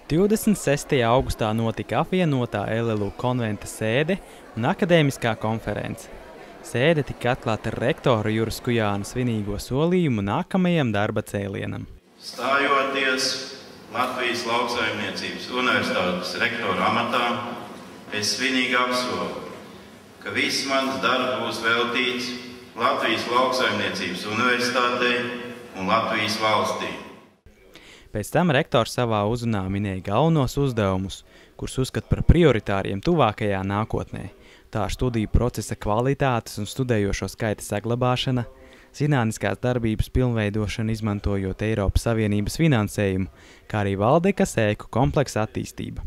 26. augustā notika apvienotā LLU konventa sēde un akadēmiskā konference. Sēde tika atklāta ar rektoru Juras Kujāna svinīgo solījumu nākamajam darba cēlienam. Stājoties Latvijas Lauksaimniecības universitātes rektora amatā, es svinīgi apsolu, ka viss mans darbs būs veltīts Latvijas Lauksaimniecības universitātei un Latvijas valstī. Pēc tam rektors savā uzrunā minēja galvenos uzdevumus, kurus uzskata par prioritāriem tuvākajā nākotnē. Tā ir studiju procesa kvalitātes un studējošo skaita saglabāšana, zinātniskās darbības pilnveidošana izmantojot Eiropas Savienības finansējumu, kā arī Valdekas ēku kompleksa attīstība.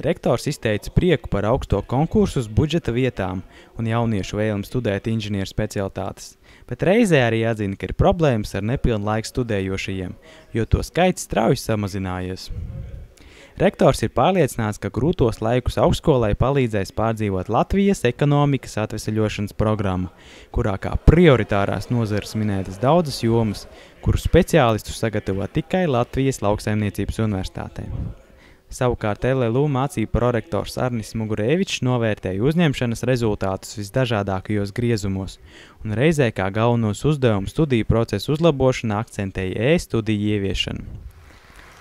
Rektors izteica prieku par augsto konkursu uz budžeta vietām un jauniešu vēlmi studēt inženieru specialitātes, bet reizē arī atzina, ka ir problēmas ar nepilnu laiku studējošajiem, jo to skaits strauji samazinājies. Rektors ir pārliecināts, ka grūtos laikus augstskolai palīdzēs pārdzīvot Latvijas ekonomikas atveseļošanas programma, kurā kā prioritārās nozares minētas daudzas jomas, kuru speciālistus sagatavo tikai Latvijas Lauksaimniecības universitātē. Savukārt LLU mācību prorektors Arnis Mugurēvičs novērtēja uzņemšanas rezultātus visdažādākajos griezumos un reizē kā galvenos uzdevumus studiju procesu uzlabošanā akcentēja e-studiju ieviešanu.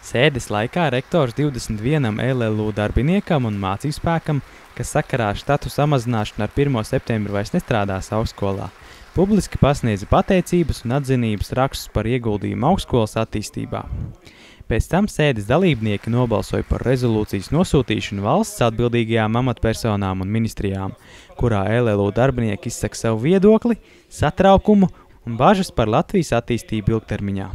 Sēdes laikā rektors 21 LLU darbiniekam un mācībspēkam, kas sakarā ar štatu samazināšanu ar 1. septembri vairs nestrādās augstskolā, publiski pasniedza pateicības un atzinības rakstus par ieguldījumu augstskolas attīstībā. Pēc tam sēdes dalībnieki nobalsoja par rezolūcijas nosūtīšanu valsts atbildīgajām amatpersonām un ministrijām, kurā LLU darbinieki izsaka savu viedokli, satraukumu un bažas par Latvijas attīstību ilgtermiņā.